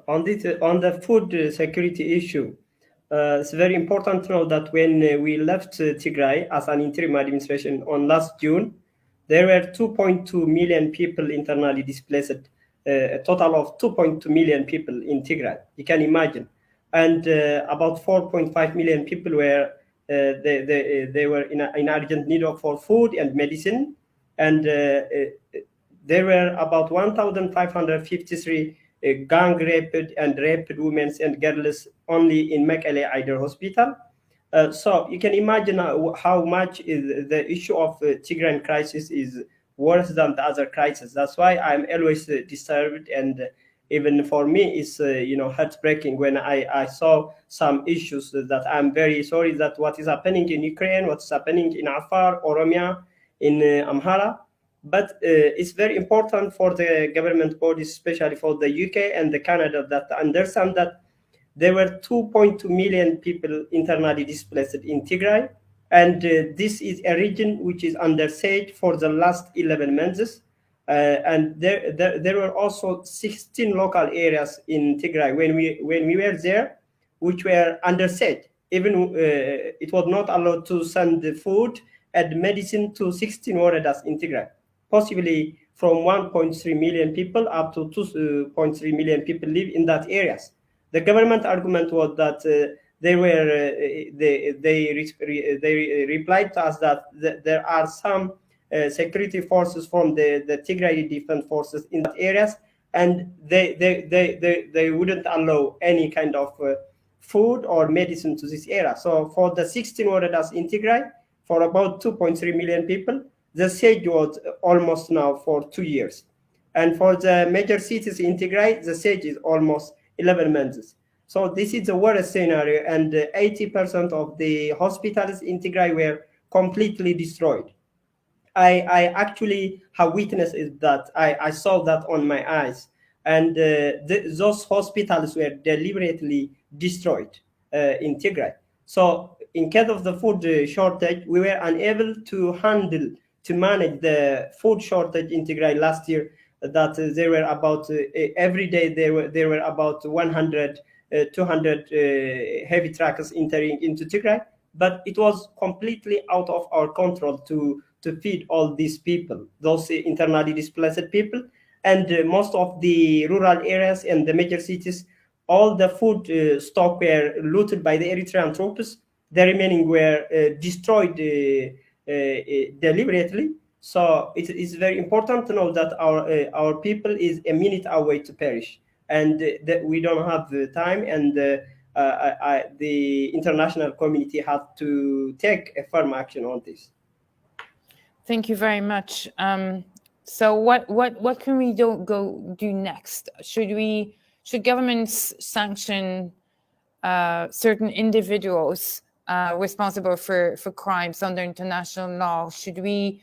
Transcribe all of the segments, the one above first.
On the food security issue, it's very important to know that when we left Tigray as an interim administration on last June, there were 2.2 million people internally displaced, a total of 2.2 million people in Tigray. You can imagine, and about 4.5 million people were they were in urgent need of for food and medicine, and there were about 1,553 gang raped and raped women and girls only in Mekelle Aider Hospital. So you can imagine how much is the issue of Tigrayan crisis is worse than the other crisis. That's why I'm always disturbed, and even for me, it's heartbreaking when I saw some issues that I'm very sorry that what is happening in Ukraine, what's happening in Afar, Oromia, in Amhara. But it's very important for the government bodies, especially for the UK and the Canada, that understand that there were 2.2 million people internally displaced in Tigray, and this is a region which is under siege for the last 11 months. And there were also 16 local areas in Tigray when we were there, which were under siege. Even it was not allowed to send the food and medicine to 16 waredas in Tigray. Possibly from 1.3 million people up to 2.3 million people live in that areas. The government argument was that they replied to us that there are some security forces from the Tigray defense forces in that areas, and they wouldn't allow any kind of food or medicine to this area. So for the 16 waredas in Tigray, for about 2.3 million people, the siege was almost now for 2 years. And for the major cities in Tigray, the siege is almost 11 months. So this is the worst scenario, and 80% of the hospitals in Tigray were completely destroyed. I actually have witnessed that. I saw that on my eyes. And those hospitals were deliberately destroyed in Tigray. So in case of the food shortage, we were unable to manage the food shortage in Tigray last year. That there were about every day there were about 100, 200 heavy trucks entering into Tigray, but it was completely out of our control to feed all these people, those internally displaced people, and most of the rural areas and the major cities. All the food stock were looted by the Eritrean troops. The remaining were destroyed deliberately. So it is very important to know that our people is a minute away to perish, and that we don't have the time, and the international community has to take a firm action on this. Thank you very much. So what can we do next? Should governments sanction certain individuals responsible for crimes under international law? Should we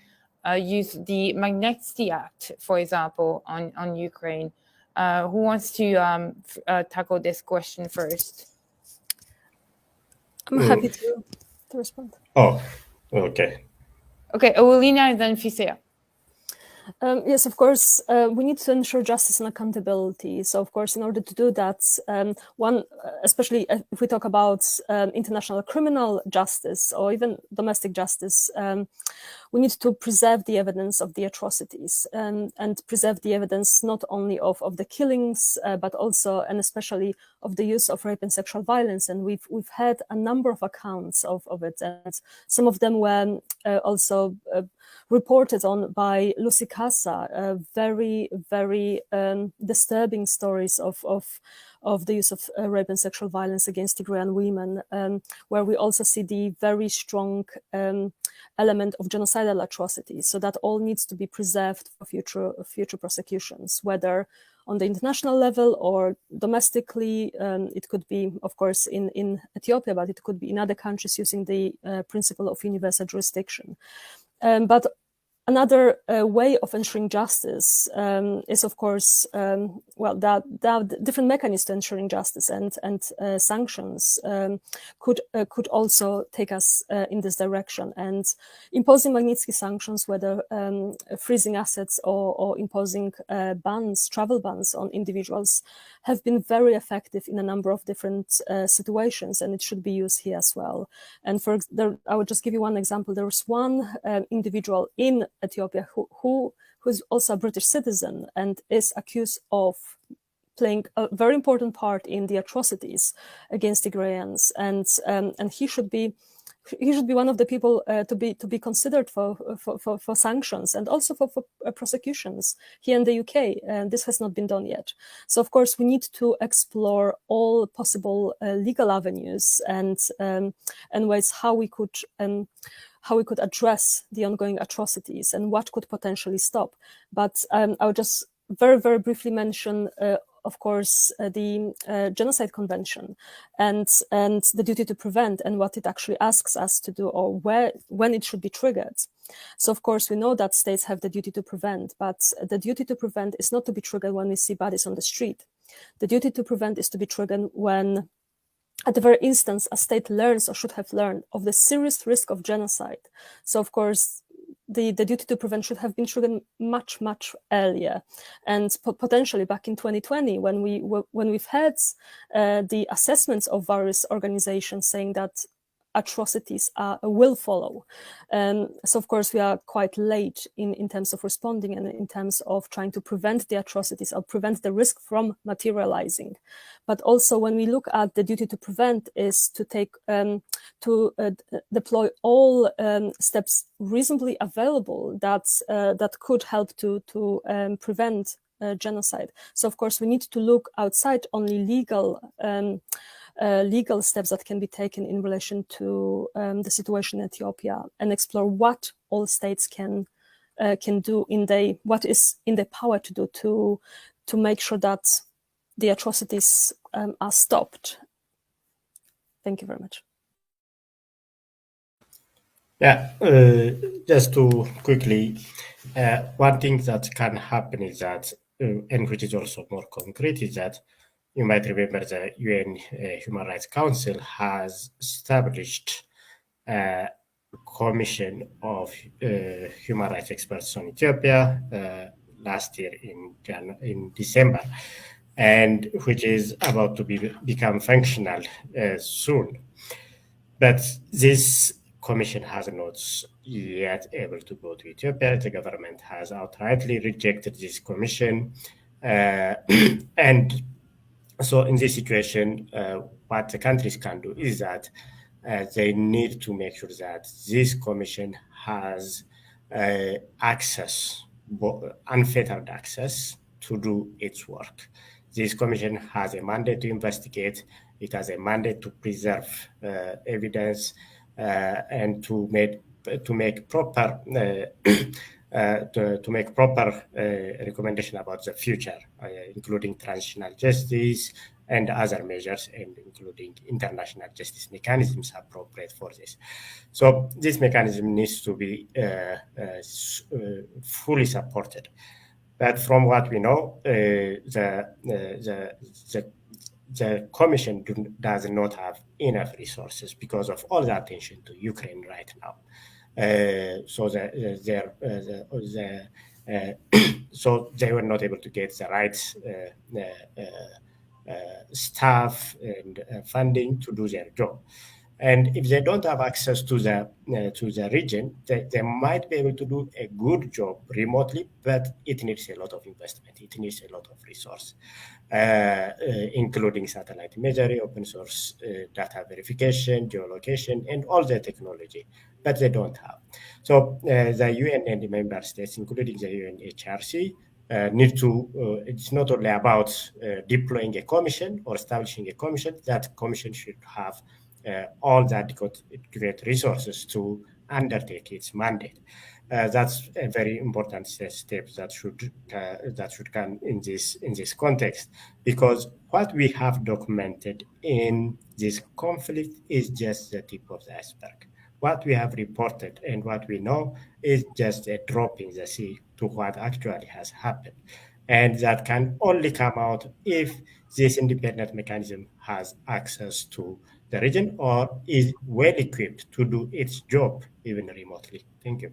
use the Magnitsky Act, for example, on Ukraine? Who wants to tackle this question first? I'm happy to respond. Oh, okay. Okay, Ewelina and then Fisseha. Yes, of course, we need to ensure justice and accountability. So, of course, in order to do that, especially if we talk about international criminal justice or even domestic justice, we need to preserve the evidence of the atrocities and preserve the evidence not only of the killings, but also and especially of the use of rape and sexual violence. And we've had a number of accounts of it, and some of them were also reported on by Lucy Kassa, very, very disturbing stories of the use of rape and sexual violence against Tigrayan women, where we also see the very strong element of genocidal atrocities. So that all needs to be preserved for future prosecutions, whether on the international level or domestically. It could be, of course, in Ethiopia, but it could be in other countries using the principle of universal jurisdiction. But Another way of ensuring justice is, of course, there are different mechanisms to ensuring justice, and sanctions could also take us in this direction. And imposing Magnitsky sanctions, whether freezing assets or imposing travel bans on individuals, have been very effective in a number of different situations, and it should be used here as well. And I would just give you one example. There was one individual in Ethiopia who's also a British citizen and is accused of playing a very important part in the atrocities against Tigrayans, and he should be one of the people to be considered for sanctions and also for prosecutions here in the UK. And this has not been done yet. So of course we need to explore all possible legal avenues and ways how we could address the ongoing atrocities and what could potentially stop. But I would just very, very briefly mention, of course, the Genocide Convention and the duty to prevent, and what it actually asks us to do, or when it should be triggered. So, of course, we know that states have the duty to prevent, but the duty to prevent is not to be triggered when we see bodies on the street. The duty to prevent is to be triggered when, at the very instance, a state learns or should have learned of the serious risk of genocide. So, of course, the duty to prevent should have been triggered much, much earlier, and potentially back in 2020, when we've had the assessments of various organizations saying that atrocities will follow. So of course we are quite late in terms of responding and in terms of trying to prevent the atrocities or prevent the risk from materializing. But also when we look at the duty to prevent is to take deploy all steps reasonably available that could help to prevent genocide. So of course we need to look outside only legal steps that can be taken in relation to the situation in Ethiopia, and explore what all states can do what is in their power to do to make sure that the atrocities are stopped. Thank you very much. Yeah, just to quickly, one thing that can happen is that, and which is also more concrete, is that you might remember the UN Human Rights Council has established a commission of human rights experts on Ethiopia last year in December, and which is about to become functional soon. But this commission has not yet able to go to Ethiopia. The government has outrightly rejected this commission, and so in this situation, what the countries can do is that they need to make sure that this commission has unfettered access to do its work. This commission has a mandate to investigate. It has a mandate to preserve evidence and to make proper recommendation about the future, including transitional justice and other measures, and including international justice mechanisms appropriate for this. So this mechanism needs to be fully supported. But from what we know, the commission does not have enough resources because of all the attention to Ukraine right now. So they were not able to get the right staff and funding to do their job. And if they don't have access to the region, they might be able to do a good job remotely, but it needs a lot of investment. It needs a lot of resource, including satellite imagery, open source data verification, geolocation, and all the technology, but they don't have. So the UN and the member states, including the UNHRC, need to, it's not only about deploying a commission or establishing a commission. That commission should have all the adequate resources to undertake its mandate. That's a very important step that should come in this context, because what we have documented in this conflict is just the tip of the iceberg. what we have reported and what we know is just a drop in the sea to what actually has happened. And that can only come out if this independent mechanism has access to the region or is well equipped to do its job, even remotely. Thank you.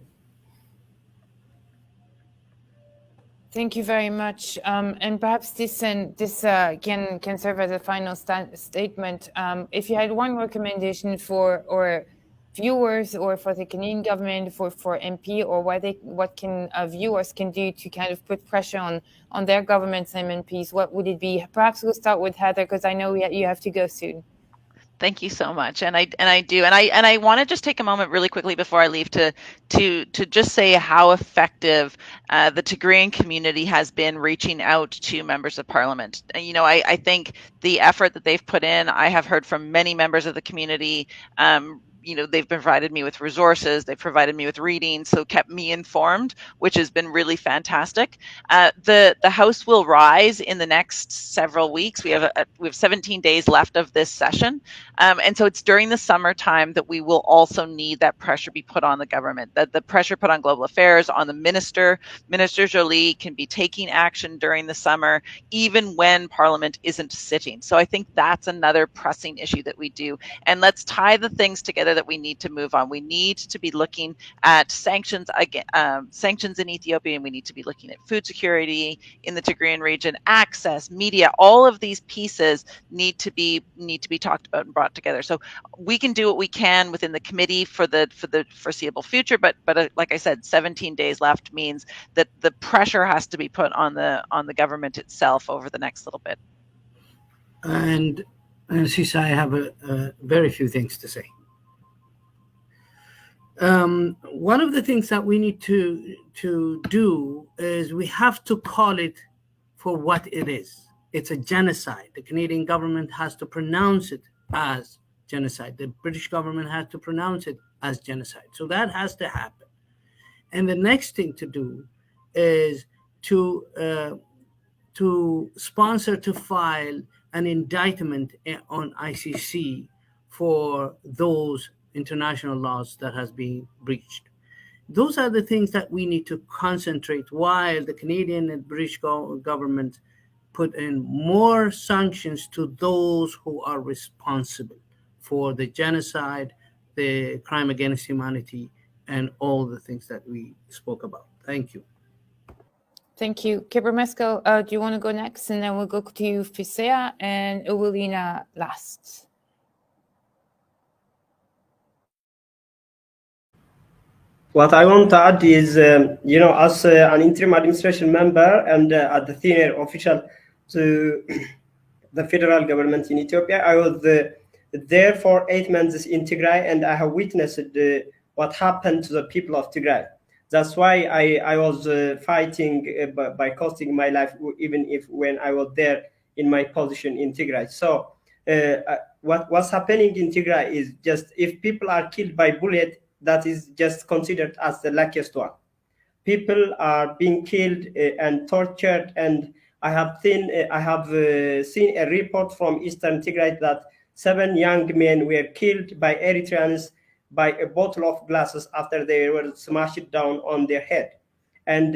Thank you very much. And perhaps this can serve as a final statement. If you had one recommendation for or viewers or for the Canadian government, for MP, or what can viewers can do to kind of put pressure on their governments and MPs, what would it be? Perhaps we'll start with Heather, because I know you have to go soon. Thank you so much, and I want to just take a moment really quickly before I leave to just say how effective the Tigrayan community has been reaching out to members of parliament. You know, I think the effort that they've put in, I have heard from many members of the community. You know, they've provided me with resources, they've provided me with reading, so kept me informed, which has been really fantastic. The House will rise in the next several weeks. We have 17 days left of this session, and so it's during the summertime that we will also need that pressure be put on the government, that the pressure put on global affairs, on the Minister Joly can be taking action during the summer, even when Parliament isn't sitting. So I think that's another pressing issue that we do. And let's tie the things together that we need to move on. We need to be looking at sanctions again, sanctions in Ethiopia, and we need to be looking at food security in the Tigrayan region, access, media. All of these pieces need to be talked about and brought together. So we can do what we can within the committee for the foreseeable future. But like I said, 17 days left means that the pressure has to be put on the government itself over the next little bit. And Sissay, I have a very few things to say. One of the things that we need to do is we have to call it for what it is. It's a genocide. The Canadian government has to pronounce it as genocide. The British government has to pronounce it as genocide. So that has to happen. And the next thing to do is to sponsor, to file an indictment on ICC for those international laws that has been breached. Those are the things that we need to concentrate while the Canadian and British government put in more sanctions to those who are responsible for the genocide, the crime against humanity, and all the things that we spoke about. Thank you. Thank you. Gebremeskel, do you want to go next? And then we'll go to you, Fisseha, and Ewelina last. What I want to add is, you know, as an interim administration member and at the senior official to the federal government in Ethiopia, I was there for 8 months in Tigray, and I have witnessed what happened to the people of Tigray. That's why I was fighting by costing my life, even if when I was there in my position in Tigray. So what's happening in Tigray is just if people are killed by bullet, that is just considered as the luckiest one. People are being killed and tortured, and I have seen a report from Eastern Tigray that 7 young men were killed by Eritreans by a bottle of glasses after they were smashed down on their head. And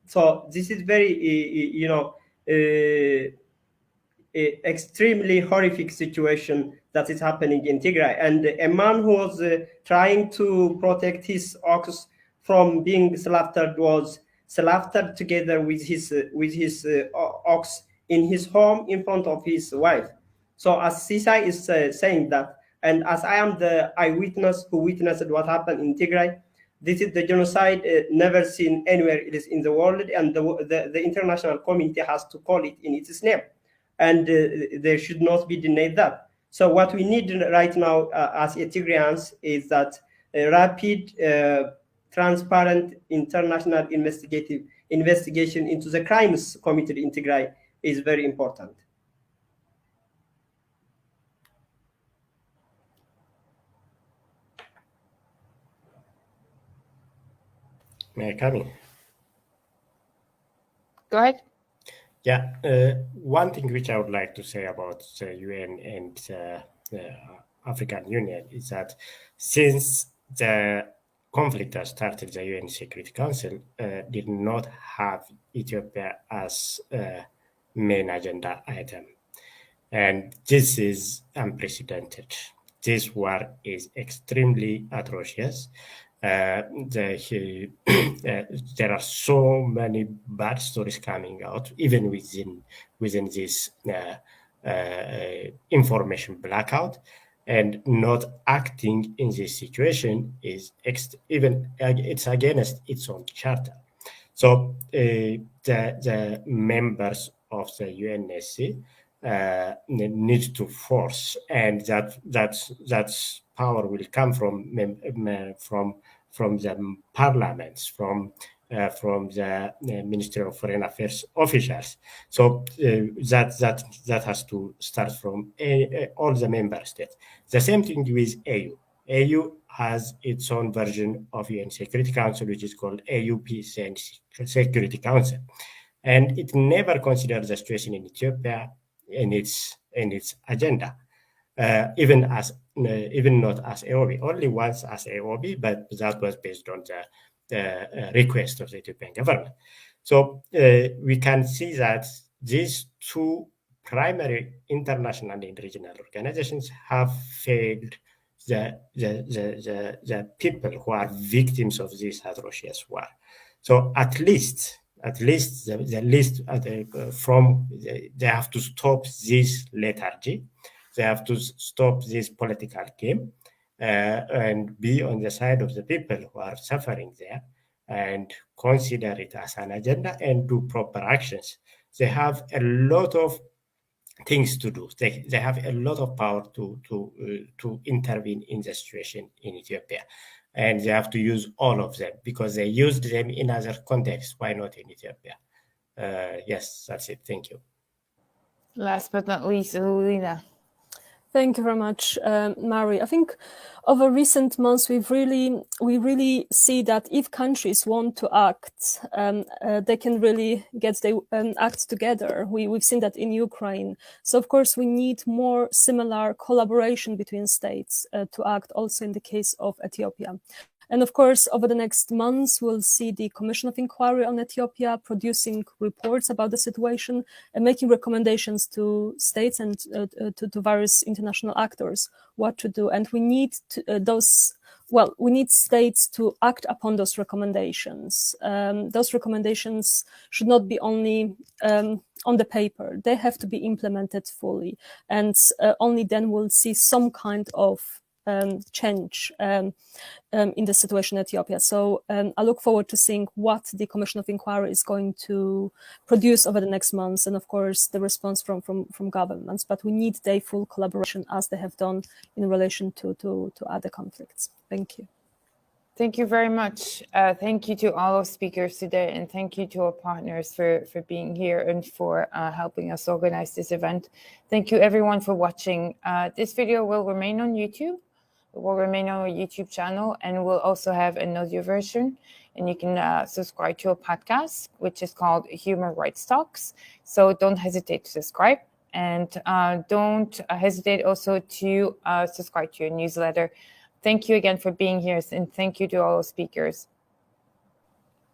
so this is very, you know, extremely horrific situation that is happening in Tigray. And a man who was trying to protect his ox from being slaughtered was slaughtered together with his ox in his home in front of his wife. So as Sissay is saying that, and as I am the eyewitness who witnessed what happened in Tigray, this is the genocide never seen anywhere else in the world, and the international community has to call it in its name, and there should not be denied that. So what we need right now as Tigrayans is that rapid, transparent international investigation into the crimes committed in Tigray is very important. May I come in? Go ahead. Yeah, one thing which I would like to say about the UN and the African Union is that since the conflict that started the UN Security Council did not have Ethiopia as a main agenda item. And this is unprecedented. This war is extremely atrocious. There are so many bad stories coming out, even within this information blackout, and not acting in this situation is it's against its own charter. So the members of the UNSC need to force, and that power will come from the parliaments, from the Ministry of Foreign Affairs officials. So that has to start from all the member states. The same thing with AU. AU has its own version of UN Security Council, which is called AU Peace and Security Council, and it never considers the situation in Ethiopia in its agenda, even not as AOB, only once as AOB, but that was based on the request of the Ethiopian government. So we can see that these two primary international and regional organizations have failed the people who are victims of this atrocious war. So at least they have to stop this lethargy. They have to stop this political game and be on the side of the people who are suffering there, and consider it as an agenda and do proper actions. They have a lot of things to do. They have a lot of power to intervene in the situation in Ethiopia, and they have to use all of them because they used them in other contexts. Why not in Ethiopia? Yes, that's it. Thank you. Last but not least, Ewelina. Thank you very much, Mari. I think over recent months, we really see that if countries want to act, they can really get their act together. We've seen that in Ukraine. So of course, we need more similar collaboration between states to act also in the case of Ethiopia. And of course, over the next months, we'll see the Commission of Inquiry on Ethiopia producing reports about the situation and making recommendations to states and to various international actors what to do. And we need we need states to act upon those recommendations. Those recommendations should not be only on the paper. They have to be implemented fully. And only then we'll see some kind of change in the situation in Ethiopia. So I look forward to seeing what the Commission of Inquiry is going to produce over the next months, and of course the response from governments. But we need their full collaboration as they have done in relation to other conflicts. Thank you. Thank you very much. Thank you to all our speakers today, and thank you to our partners for being here and for helping us organize this event. Thank you everyone for watching. This video will remain on YouTube. It will remain on our YouTube channel, and we'll also have an audio version. And you can subscribe to our podcast, which is called Human Rights Talks. So don't hesitate to subscribe, and don't hesitate also to subscribe to your newsletter. Thank you again for being here, and thank you to all our speakers.